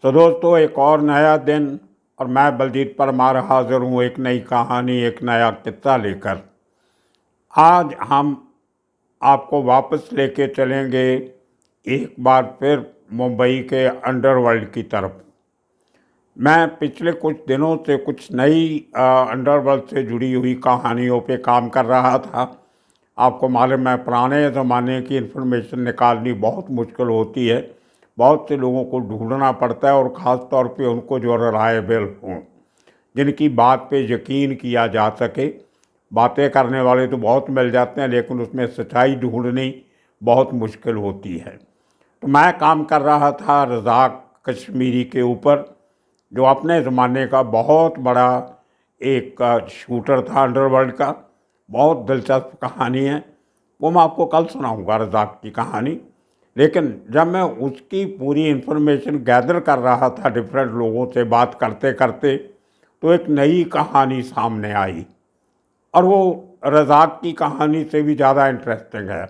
तो दोस्तों, एक और नया दिन और मैं बलजीत परमार हाजिर हूँ एक नई कहानी, एक नया किस्सा लेकर। आज हम आपको वापस लेके चलेंगे एक बार फिर मुंबई के अंडरवर्ल्ड की तरफ। मैं पिछले कुछ दिनों से कुछ नई अंडरवर्ल्ड से जुड़ी हुई कहानियों पे काम कर रहा था। आपको मालूम है, पुराने ज़माने की इन्फॉर्मेशन निकालनी बहुत मुश्किल होती है। बहुत से लोगों को ढूंढना पड़ता है, और ख़ास तौर पे उनको जो रिलायबल हों, जिनकी बात पे यकीन किया जा सके। बातें करने वाले तो बहुत मिल जाते हैं, लेकिन उसमें सच्चाई ढूंढनी बहुत मुश्किल होती है। तो मैं काम कर रहा था रज़ाक कश्मीरी के ऊपर, जो अपने ज़माने का बहुत बड़ा एक शूटर था अंडरवर्ल्ड का। बहुत दिलचस्प कहानी है, वो मैं आपको कल सुनाऊंगा रज़ाक की कहानी। लेकिन जब मैं उसकी पूरी इन्फॉर्मेशन गैदर कर रहा था डिफरेंट लोगों से बात करते करते, तो एक नई कहानी सामने आई, और वो रज़ाक की कहानी से भी ज़्यादा इंटरेस्टिंग है।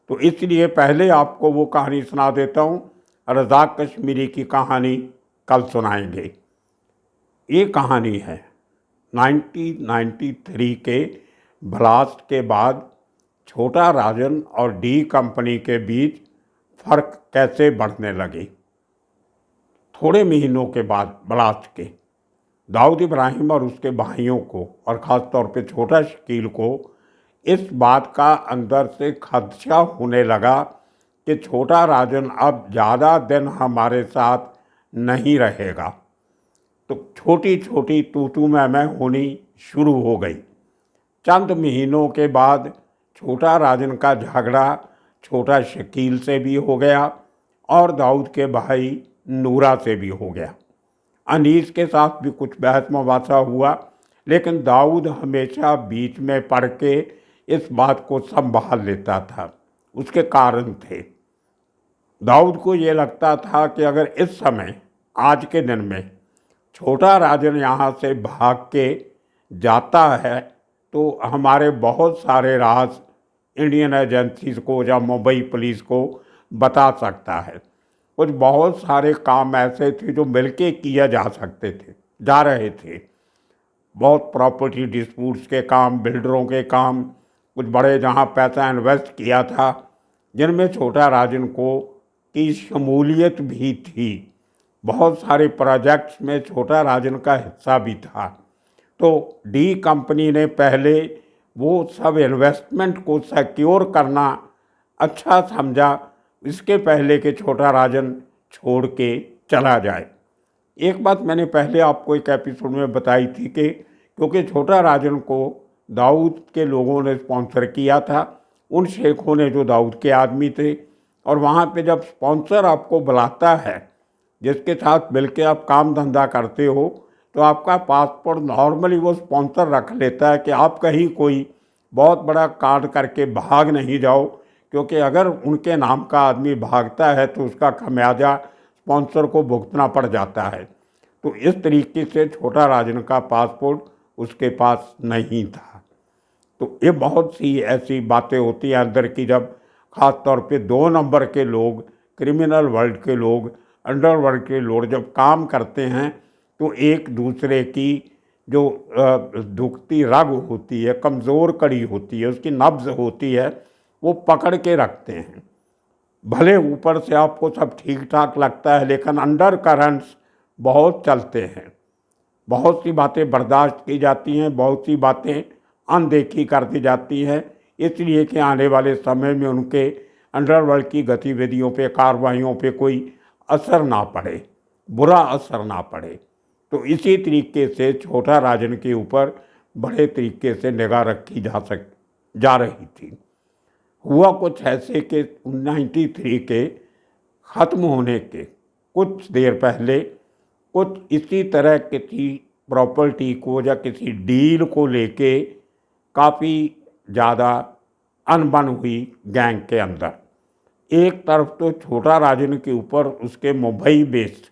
तो इसलिए पहले आपको वो कहानी सुना देता हूँ। रज़ाक कश्मीरी की कहानी कल सुनाएंगे। ये कहानी है 1993 के ब्लास्ट के बाद छोटा राजन और डी कंपनी के बीच फर्क कैसे बढ़ने लगे। थोड़े महीनों के बाद ब्लास्ट के दाऊद इब्राहिम और उसके भाइयों को, और ख़ास तौर पे छोटा शकील को, इस बात का अंदर से खदशा होने लगा कि छोटा राजन अब ज़्यादा दिन हमारे साथ नहीं रहेगा। तो छोटी छोटी तू मैं होनी शुरू हो गई। चंद महीनों के बाद छोटा राजन का झगड़ा छोटा शकील से भी हो गया, और दाऊद के भाई नूरा से भी हो गया। अनीस के साथ भी कुछ बहस मुबासा हुआ, लेकिन दाऊद हमेशा बीच में पड़ के इस बात को संभाल लेता था। उसके कारण थे। दाऊद को ये लगता था कि अगर इस समय, आज के दिन में, छोटा राजन यहाँ से भाग के जाता है, तो हमारे बहुत सारे राज इंडियन एजेंसीज को या मुंबई पुलिस को बता सकता है। कुछ बहुत सारे काम ऐसे थे जो मिलके किया जा सकते थे, जा रहे थे। बहुत प्रॉपर्टी डिस्प्यूट्स के काम, बिल्डरों के काम, कुछ बड़े जहाँ पैसा इन्वेस्ट किया था, जिनमें छोटा राजन को की शमूलियत भी थी। बहुत सारे प्रोजेक्ट्स में छोटा राजन का हिस्सा भी था। तो डी कंपनी ने पहले वो सब इन्वेस्टमेंट को सिक्योर करना अच्छा समझा, इसके पहले कि छोटा राजन छोड़ के चला जाए। एक बात मैंने पहले आपको एक एपिसोड में बताई थी कि क्योंकि छोटा राजन को दाऊद के लोगों ने स्पॉन्सर किया था, उन शेखों ने जो दाऊद के आदमी थे, और वहाँ पे जब स्पॉन्सर आपको बुलाता है, जिसके साथ मिलके आप काम धंधा करते हो, तो आपका पासपोर्ट नॉर्मली वो स्पॉन्सर रख लेता है कि आप कहीं कोई बहुत बड़ा कांड करके भाग नहीं जाओ, क्योंकि अगर उनके नाम का आदमी भागता है तो उसका खमियाजा स्पॉन्सर को भुगतना पड़ जाता है। तो इस तरीके से छोटा राजन का पासपोर्ट उसके पास नहीं था। तो ये बहुत सी ऐसी बातें होती हैं अंदर की, जब ख़ास तौर पे 2 नंबर के लोग, क्रिमिनल वर्ल्ड के लोग, अंडरवर्ल्ड के लोग जब काम करते हैं, तो एक दूसरे की जो दुखती रग होती है, कमज़ोर कड़ी होती है, उसकी नब्ज़ होती है, वो पकड़ के रखते हैं। भले ऊपर से आपको सब ठीक ठाक लगता है, लेकिन अंडर करंट्स बहुत चलते हैं। बहुत सी बातें बर्दाश्त की जाती हैं, बहुत सी बातें अनदेखी कर दी जाती हैं, इसलिए कि आने वाले समय में उनके अंडरवर्ल्ड की गतिविधियों पे, कार्रवाइयों पे कोई असर ना पड़े, बुरा असर ना पड़े। तो इसी तरीके से छोटा राजन के ऊपर बड़े तरीके से निगाह रखी जा रही थी। हुआ कुछ ऐसे कि 93 के ख़त्म होने के कुछ देर पहले कुछ इसी तरह किसी प्रॉपर्टी को या किसी डील को लेके काफ़ी ज़्यादा अनबन हुई गैंग के अंदर। एक तरफ तो छोटा राजन के ऊपर उसके मुंबई बेस्ड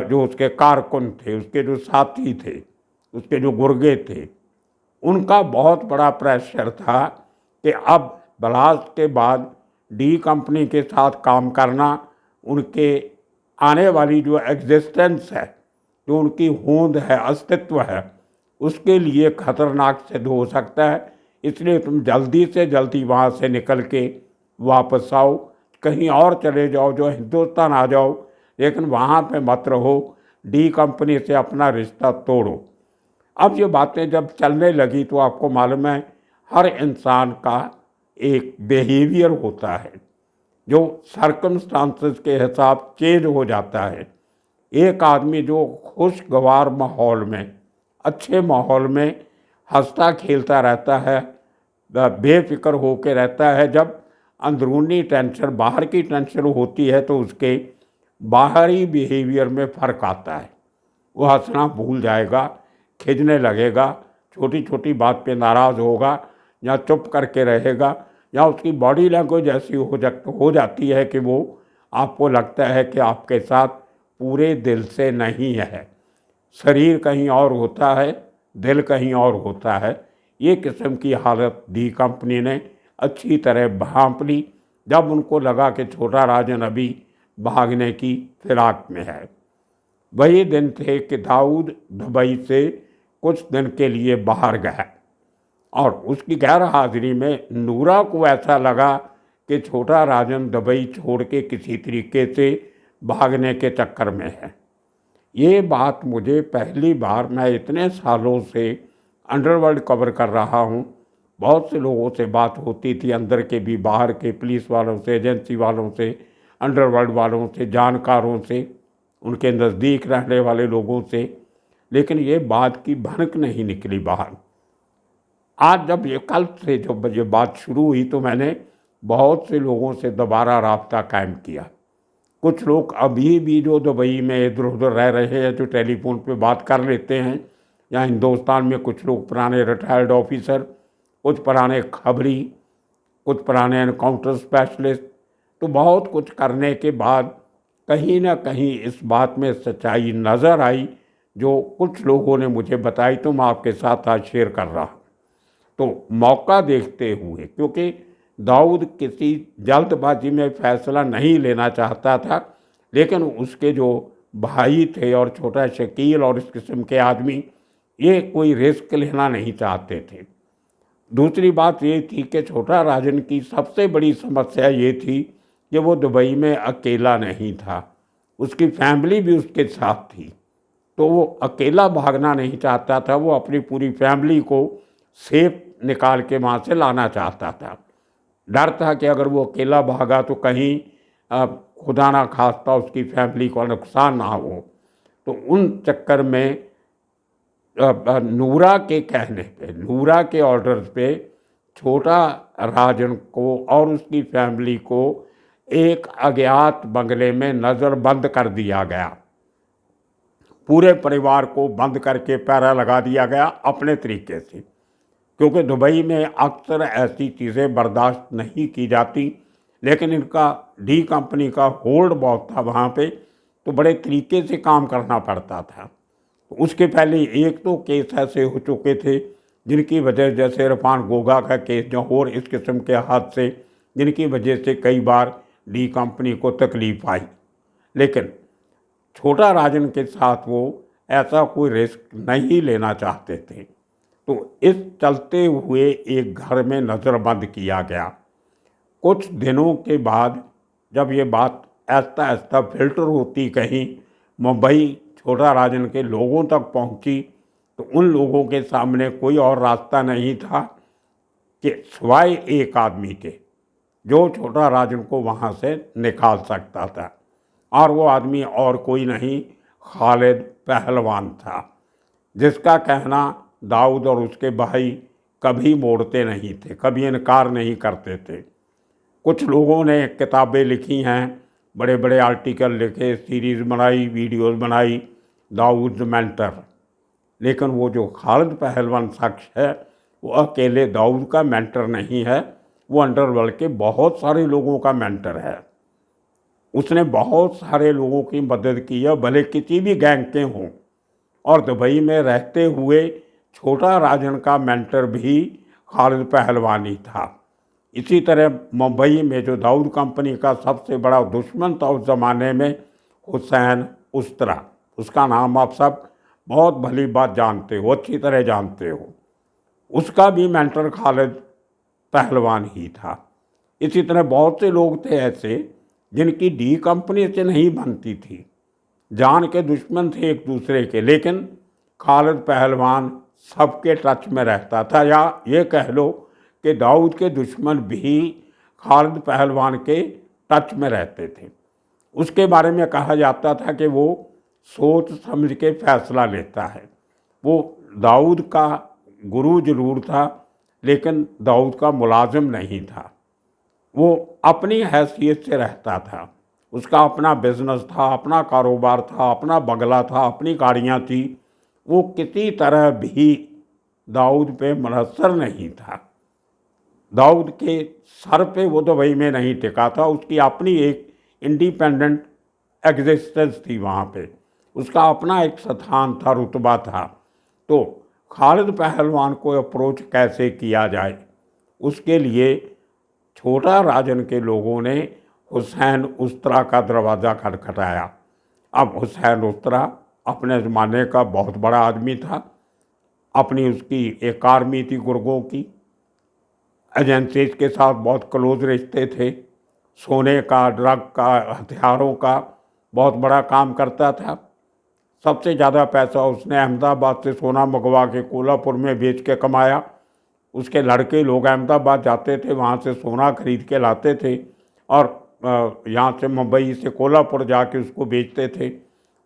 जो उसके कारकुन थे, उसके जो साथी थे, उसके जो गुर्गे थे, उनका बहुत बड़ा प्रेशर था कि अब ब्लास्ट के बाद डी कंपनी के साथ काम करना उनके आने वाली जो एग्जिस्टेंस है, जो उनकी होंद है, अस्तित्व है, उसके लिए खतरनाक सिद्ध हो सकता है। इसलिए तुम जल्दी से जल्दी वहाँ से निकल के वापस आओ, कहीं और चले जाओ, जो हिंदुस्तान आ जाओ, लेकिन वहाँ पे मत रहो, डी कंपनी से अपना रिश्ता तोड़ो। अब ये बातें जब चलने लगी तो आपको मालूम है हर इंसान का एक बिहेवियर होता है जो सर्कमस्टांसेस के हिसाब चेंज हो जाता है। एक आदमी जो खुशगवार माहौल में, अच्छे माहौल में हंसता खेलता रहता है, बेफिक्र होकर रहता है, जब अंदरूनी टेंशन, बाहर की टेंशन होती है तो उसके बाहरी बिहेवियर में फ़र्क आता है। वो हंसना भूल जाएगा, खिजने लगेगा, छोटी छोटी बात पे नाराज़ होगा, या चुप करके रहेगा, या उसकी बॉडी लैंग्वेज ऐसी हो जाती है कि वो आपको लगता है कि आपके साथ पूरे दिल से नहीं है। शरीर कहीं और होता है, दिल कहीं और होता है। ये किस्म की हालत डी कंपनी ने अच्छी तरह भांप ली जब उनको लगा कि छोटा राजन अभी भागने की फिराक में है। वही दिन थे कि दाऊद दुबई से कुछ दिन के लिए बाहर गया और उसकी गैर हाजिरी में नूरा को ऐसा लगा कि छोटा राजन दुबई छोड़ के किसी तरीके से भागने के चक्कर में है। ये बात मुझे पहली बार, मैं इतने सालों से अंडरवर्ल्ड कवर कर रहा हूँ, बहुत से लोगों से बात होती थी, अंदर के भी बाहर के, पुलिस वालों से, एजेंसी वालों से, अंडरवर्ल्ड वालों से, जानकारों से, उनके नज़दीक रहने वाले लोगों से, लेकिन ये बात की भनक नहीं निकली बाहर। आज जब ये कल से जब ये बात शुरू हुई तो मैंने बहुत से लोगों से दोबारा राब्ता कायम किया। कुछ लोग अभी भी जो दुबई में इधर उधर रह रहे हैं, जो टेलीफोन पे बात कर लेते हैं, या हिंदुस्तान में कुछ लोग पुराने रिटायर्ड ऑफिसर, कुछ पुराने खबरी, कुछ पुराने एनकाउंटर स्पेशलिस्ट, तो बहुत कुछ करने के बाद कहीं ना कहीं इस बात में सच्चाई नज़र आई जो कुछ लोगों ने मुझे बताई, तो मैं आपके साथ आज शेयर कर रहा हूँ। तो मौका देखते हुए, क्योंकि दाऊद किसी जल्दबाजी में फ़ैसला नहीं लेना चाहता था, लेकिन उसके जो भाई थे और छोटा शकील और इस किस्म के आदमी, ये कोई रिस्क लेना नहीं चाहते थे। दूसरी बात ये थी कि छोटा राजन की सबसे बड़ी समस्या ये थी कि वो दुबई में अकेला नहीं था, उसकी फैमिली भी उसके साथ थी, तो वो अकेला भागना नहीं चाहता था, वो अपनी पूरी फैमिली को सेफ निकाल के वहाँ से लाना चाहता था। डर था कि अगर वो अकेला भागा तो कहीं खुदा ना खास्ता उसकी फैमिली को नुकसान ना हो। तो उन चक्कर में नूरा के कहने पे, नूरा के ऑर्डर्स पे छोटा राजन को और उसकी फैमिली को एक अज्ञात बंगले में नज़रबंद कर दिया गया। पूरे परिवार को बंद करके पहरा लगा दिया गया अपने तरीके से, क्योंकि दुबई में अक्सर ऐसी चीज़ें बर्दाश्त नहीं की जाती, लेकिन इनका डी कंपनी का होल्ड बहुत था वहाँ पे, तो बड़े तरीके से काम करना पड़ता था। तो उसके पहले एक तो केस ऐसे हो चुके थे जिनकी वजह, जैसे इरफान गोगा का केस, जो और इस किस्म के हादसे जिनकी वजह से कई बार डी कंपनी को तकलीफ़ आई, लेकिन छोटा राजन के साथ वो ऐसा कोई रिस्क नहीं लेना चाहते थे। तो इस चलते हुए एक घर में नज़रबंद किया गया। कुछ दिनों के बाद जब ये बात आहिस्ता आहिस्ता फिल्टर होती कहीं मुंबई छोटा राजन के लोगों तक पहुंची, तो उन लोगों के सामने कोई और रास्ता नहीं था कि सिवाय एक आदमी के, जो छोटा राजन को वहाँ से निकाल सकता था, और वो आदमी और कोई नहीं, खालिद पहलवान था, जिसका कहना दाऊद और उसके भाई कभी मोड़ते नहीं थे, कभी इनकार नहीं करते थे। कुछ लोगों ने किताबें लिखी हैं, बड़े बड़े आर्टिकल लिखे, सीरीज़ बनाई, वीडियोज़ बनाई, दाऊद मेंटर, लेकिन वो जो खालिद पहलवान शख्स है वो अकेले दाऊद का मेंटर नहीं है, वो अंडरवर्ल्ड के बहुत सारे लोगों का मेंटर है। उसने बहुत सारे लोगों की मदद की है, भले किसी भी गैंग के हों। और दुबई में रहते हुए छोटा राजन का मेंटर भी खालिद पहलवानी था। इसी तरह मुंबई में जो दाऊद कंपनी का सबसे बड़ा दुश्मन था उस ज़माने में, हुसैन उस्तरा, उसका नाम आप सब बहुत भली बात जानते हो, अच्छी तरह जानते हो। उसका भी मेंटर खालिद पहलवान ही था। इसी तरह बहुत से लोग थे ऐसे जिनकी डी कंपनी से नहीं बनती थी, जान के दुश्मन थे एक दूसरे के, लेकिन खालिद पहलवान सबके टच में रहता था। या ये कह लो कि दाऊद के दुश्मन भी खालिद पहलवान के टच में रहते थे। उसके बारे में कहा जाता था कि वो सोच समझ के फैसला लेता है। वो दाऊद का गुरु जरूर था, लेकिन दाऊद का मुलाजिम नहीं था। वो अपनी हैसियत से रहता था। उसका अपना बिजनेस था, अपना कारोबार था, अपना बंगला था, अपनी गाड़ियाँ थी। वो किसी तरह भी दाऊद पे मुनहसर नहीं था। दाऊद के सर पे वो दुबई में नहीं टिका था। उसकी अपनी एक इंडिपेंडेंट एग्जिस्टेंस थी वहाँ पे। उसका अपना एक स्थान था, रुतबा था। तो खालिद पहलवान को अप्रोच कैसे किया जाए, उसके लिए छोटा राजन के लोगों ने हुसैन उस्तरा का दरवाज़ा खटखटाया। अब हुसैन उस्तरा अपने ज़माने का बहुत बड़ा आदमी था। अपनी उसकी एक आर्मी थी गुर्गों की, एजेंसीज के साथ बहुत क्लोज रिश्ते थे। सोने का, ड्रग का, हथियारों का बहुत बड़ा काम करता था। सबसे ज़्यादा पैसा उसने अहमदाबाद से सोना मंगवा के कोल्हापुर में बेच के कमाया। उसके लड़के लोग अहमदाबाद जाते थे, वहाँ से सोना खरीद के लाते थे और यहाँ से मुंबई से कोल्हापुर जाके उसको बेचते थे।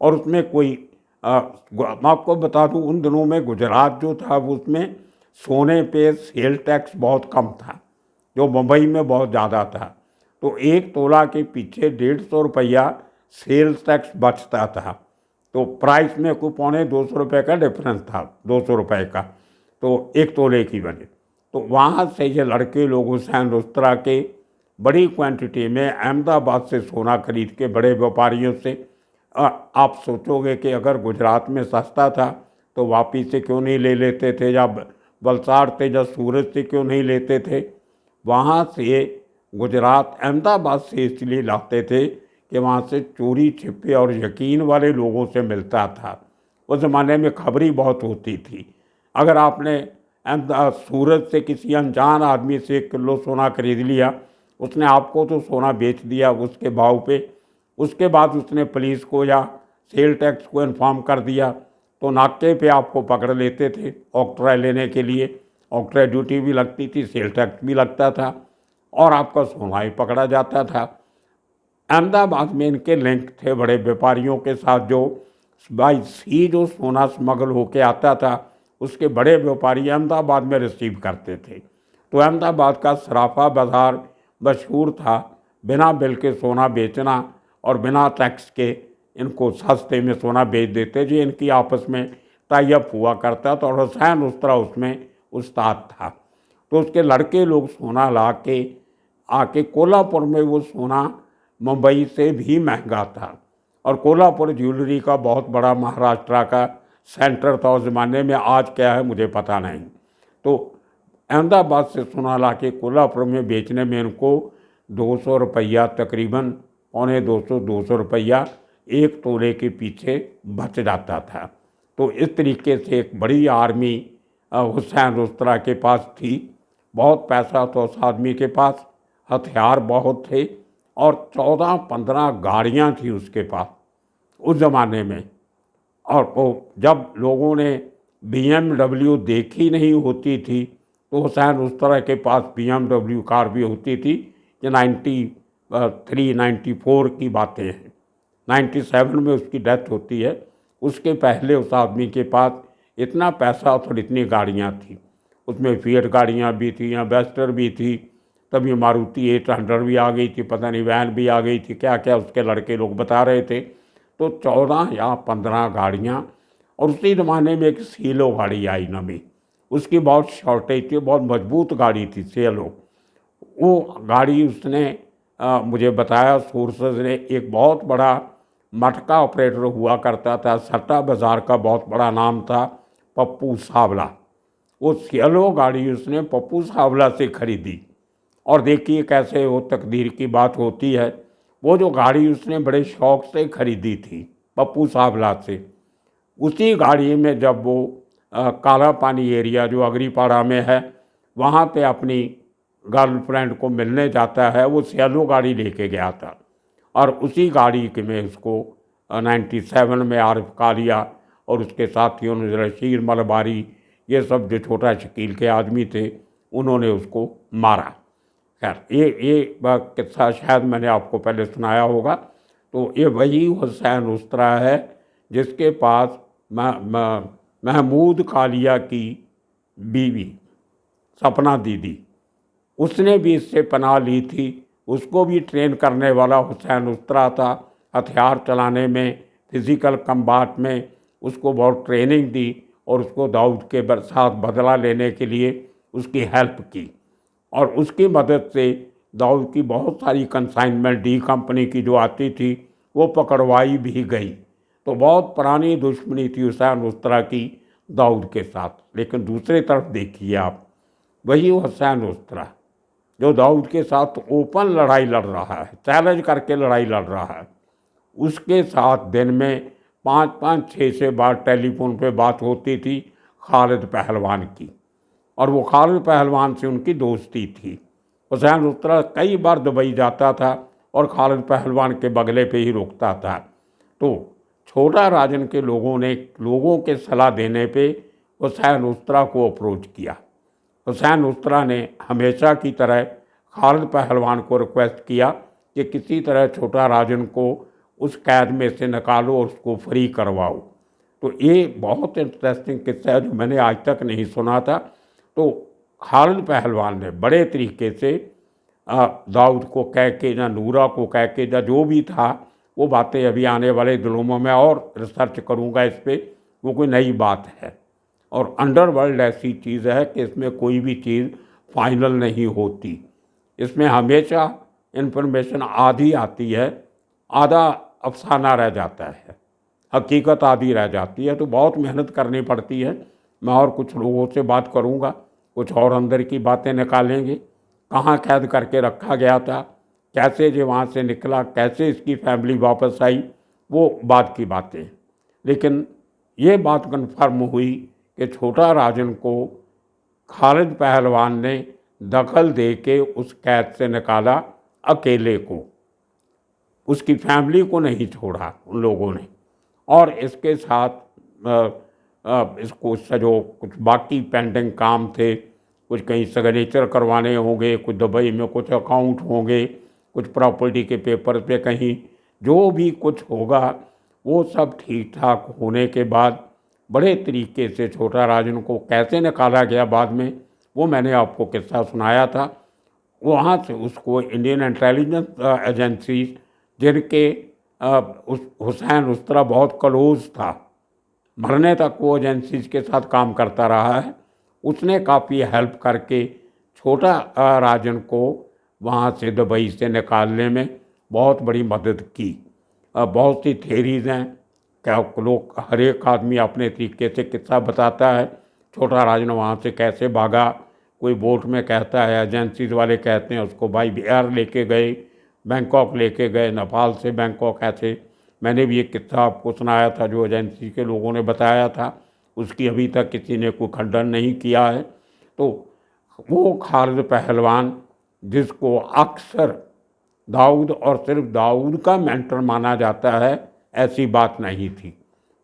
और उसमें कोई मैं आपको बता दूँ, उन दिनों में गुजरात जो था उसमें सोने पे सेल टैक्स बहुत कम था, जो मुंबई में बहुत ज़्यादा था। तो 1 तोला के पीछे 150 रुपया सेल्स टैक्स बचता था। तो प्राइस में कोई ₹250 का डिफरेंस था, 200 रुपये का, तो 1 तोले की बने। तो वहाँ से ये लड़के लोग हुसैन उस्तरा के बड़ी क्वांटिटी में अहमदाबाद से सोना खरीद के बड़े व्यापारियों से, आप सोचोगे कि अगर गुजरात में सस्ता था तो वापी से क्यों नहीं ले लेते थे, या वलसाड़ से या सूरत से क्यों नहीं लेते थे। वहाँ से गुजरात अहमदाबाद से इसलिए लाते थे कि वहाँ से चोरी छिपे और यकीन वाले लोगों से मिलता था। उस ज़माने में खबरी बहुत होती थी। अगर आपने सूरत से किसी अनजान आदमी से 1 किलो सोना खरीद लिया, उसने आपको तो सोना बेच दिया उसके भाव पे, उसके बाद उसने पुलिस को या सेल टैक्स को इन्फॉर्म कर दिया तो नाके पे आपको पकड़ लेते थे ऑक्ट्रा लेने के लिए। ऑक्ट्रा ड्यूटी भी लगती थी, सेल टैक्स भी लगता था और आपका सोना ही पकड़ा जाता था। अहमदाबाद में इनके लिंक थे बड़े व्यापारियों के साथ, जो बाई सी जो सोना स्मगल होके आता था उसके बड़े व्यापारी अहमदाबाद में रिसीव करते थे। तो अहमदाबाद का सराफा बाज़ार मशहूर था बिना बिल के सोना बेचना और बिना टैक्स के इनको सस्ते में सोना बेच देते थे। इनकी आपस में टाई अप हुआ करता था और हुसैन उस्तरा उसमें उस्ताद था। तो उसके लड़के लोग सोना ला के आके कोल्हापुर में, वो सोना मुंबई से भी महंगा था और कोल्हापुर ज्वेलरी का बहुत बड़ा महाराष्ट्र का सेंटर था उस ज़माने में। आज क्या है मुझे पता नहीं। तो अहमदाबाद से सोना ला के कोल्हापुर में बेचने में इनको 200 रुपया, तकरीबन ₹200 रुपया 1 तोले के पीछे बच जाता था। तो इस तरीके से एक बड़ी आर्मी हुसैन उस्तरा के पास थी। बहुत पैसा था उस आदमी के पास, हथियार बहुत थे और 14-15 गाड़ियाँ थी उसके पास उस ज़माने में। और वो जब लोगों ने BMW देखी नहीं होती थी तो हुसैन उस्तरा के पास BMW कार भी होती थी। ये 93-94 की बातें हैं। 97 में उसकी डेथ होती है। उसके पहले उस आदमी के पास इतना पैसा और इतनी गाड़ियाँ थी। उसमें फिएट गाड़ियाँ भी थी, वेस्टर भी थी, तभी मारुति 800 भी आ गई थी, पता नहीं वैन भी आ गई थी, क्या क्या उसके लड़के लोग बता रहे थे। तो 14 या 15 गाड़ियाँ। और उसी ज़माने में एक सीलो गाड़ी आई नवी, उसकी बहुत शॉर्टेज थी, बहुत मजबूत गाड़ी थी सेलो। वो गाड़ी उसने मुझे बताया सोर्सेज ने, एक बहुत बड़ा मटका ऑपरेटर हुआ करता था, सट्टा बाज़ार का बहुत बड़ा नाम था पप्पू सावला। वो सेलो गाड़ी उसने पप्पू सावला से खरीदी। और देखिए कैसे वो तकदीर की बात होती है। वो जो गाड़ी उसने बड़े शौक से खरीदी थी पप्पू सावला से, उसी गाड़ी में जब वो काला पानी एरिया जो अगरीपाड़ा में है वहाँ पे अपनी गर्लफ्रेंड को मिलने जाता है, वो सैलो गाड़ी लेके गया था और उसी गाड़ी के में उसको 97 में आरिफ कालिया और उसके साथियों ने रशीद मलबारी ये सब जो छोटा शकील के आदमी थे उन्होंने उसको मारा। खैर ये किस्सा शायद मैंने आपको पहले सुनाया होगा। तो ये वही हुसैन उस्तरा है जिसके पास महमूद कालिया की बीवी सपना दीदी, उसने भी इससे पनाह ली थी। उसको भी ट्रेन करने वाला हुसैन उस्तरा था, हथियार चलाने में, फिज़िकल कम्बाट में उसको बहुत ट्रेनिंग दी और उसको दाऊद के साथ बदला लेने के लिए उसकी हेल्प की और उसकी मदद से दाऊद की बहुत सारी कंसाइनमेंट डी कंपनी की जो आती थी वो पकड़वाई भी गई। तो बहुत पुरानी दुश्मनी थी हुसैन उस्तरा की दाऊद के साथ। लेकिन दूसरी तरफ देखिए आप, वही हुसैन उस्तरा जो दाऊद के साथ ओपन लड़ाई लड़ रहा है, चैलेंज करके लड़ाई लड़ रहा है, उसके साथ दिन में 5-5, 6 बार टेलीफोन पे बात होती थी खालिद पहलवान की और वो खालिद पहलवान से उनकी दोस्ती थी। हुसैन उस्तरा कई बार दुबई जाता था और खालिद पहलवान के बगले पे ही रुकता था। तो छोटा राजन के लोगों के सलाह देने पे हुसैन उस्तरा को अप्रोच किया। हुसैन उस्तरा ने हमेशा की तरह खालिद पहलवान को रिक्वेस्ट किया कि किसी तरह छोटा राजन को उस कैद में से निकालो और उसको फ्री करवाओ। तो ये बहुत इंटरेस्टिंग किस्सा है जो मैंने आज तक नहीं सुना था। तो खालिद पहलवान ने बड़े तरीके से दाऊद को कह के या नूरा को कह के या जो भी था, वो बातें अभी आने वाले दिनों में मैं और रिसर्च करूँगा इस पर, वो कोई नई बात है। और अंडरवर्ल्ड ऐसी चीज़ है कि इसमें कोई भी चीज़ फाइनल नहीं होती, इसमें हमेशा इन्फॉर्मेशन आधी आती है, आधा अफसाना रह जाता है, हकीकत आधी रह जाती है। तो बहुत मेहनत करनी पड़ती है। मैं और कुछ लोगों से बात करूँगा, कुछ और अंदर की बातें निकालेंगे, कहाँ कैद करके रखा गया था, कैसे जो वहाँ से निकला, कैसे इसकी फैमिली वापस आई, वो बात की बातें। लेकिन ये बात कन्फर्म हुई कि छोटा राजन को खालिद पहलवान ने दखल दे के उस कैद से निकाला, अकेले को, उसकी फैमिली को नहीं छोड़ा उन लोगों ने। और इसके साथ इसको जो कुछ बाकी पेंडिंग काम थे, कुछ कहीं सिग्नेचर करवाने होंगे, कुछ दुबई में कुछ अकाउंट होंगे, कुछ प्रॉपर्टी के पेपर पे कहीं, जो भी कुछ होगा वो सब ठीक ठाक होने के बाद बड़े तरीके से छोटा राजन को कैसे निकाला गया बाद में, वो मैंने आपको किस्सा सुनाया था। वहाँ से उसको इंडियन इंटेलिजेंस एजेंसी जिनके उस हुसैन उस्तरा बहुत क्लोज था, मरने तक वो एजेंसीज के साथ काम करता रहा है, उसने काफ़ी हेल्प करके छोटा राजन को वहाँ से दुबई से निकालने में बहुत बड़ी मदद की। बहुत सी थेरीज़ हैं, क्या लोग, हर एक आदमी अपने तरीके से किस्सा बताता है छोटा राजन वहाँ से कैसे भागा। कोई बोट में कहता है, एजेंसीज वाले कहते हैं उसको भाई बिहार लेके गए, बैंकॉक लेके गए, नेपाल से बैंकॉक ऐसे। मैंने भी एक किस्सा आपको सुनाया था जो एजेंसी के लोगों ने बताया था, उसकी अभी तक किसी ने कोई खंडन नहीं किया है। तो वो खालिद पहलवान जिसको अक्सर दाऊद और सिर्फ दाऊद का मेंटर माना जाता है, ऐसी बात नहीं थी।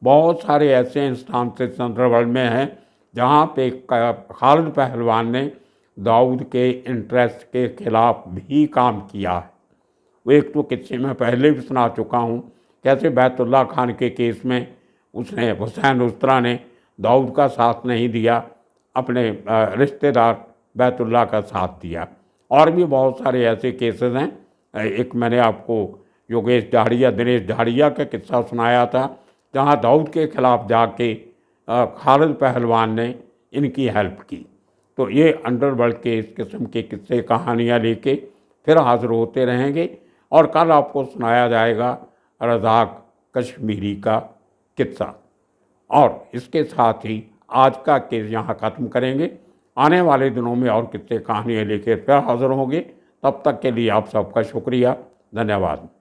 बहुत सारे ऐसे इंस्टांसेस अंडरवर्ल्ड में हैं जहाँ पे खालिद पहलवान ने दाऊद के इंटरेस्ट के खिलाफ भी काम किया है। वो एक तो किस्से में पहले भी सुना चुका हूँ, कैसे बैतुल्ला खान के केस में उसने, हुसैन उस्तरा ने दाऊद का साथ नहीं दिया, अपने रिश्तेदार बैतुल्ला का साथ दिया। और भी बहुत सारे ऐसे केसेस हैं। एक मैंने आपको योगेश झाड़िया, दिनेश झाड़िया का किस्सा सुनाया था जहाँ दाऊद के खिलाफ जाके खालिद पहलवान ने इनकी हेल्प की। तो ये अंडरवर्ल्ड के इस किस्म के किस्से कहानियाँ लेके फिर हाजिर होते रहेंगे और कल आपको सुनाया जाएगा रज़ाक कश्मीरी का किस्सा। और इसके साथ ही आज का केस यहाँ ख़त्म करेंगे। आने वाले दिनों में और किस्से कहानियाँ लेकर फिर हाजिर होंगे। तब तक के लिए आप सबका शुक्रिया, धन्यवाद।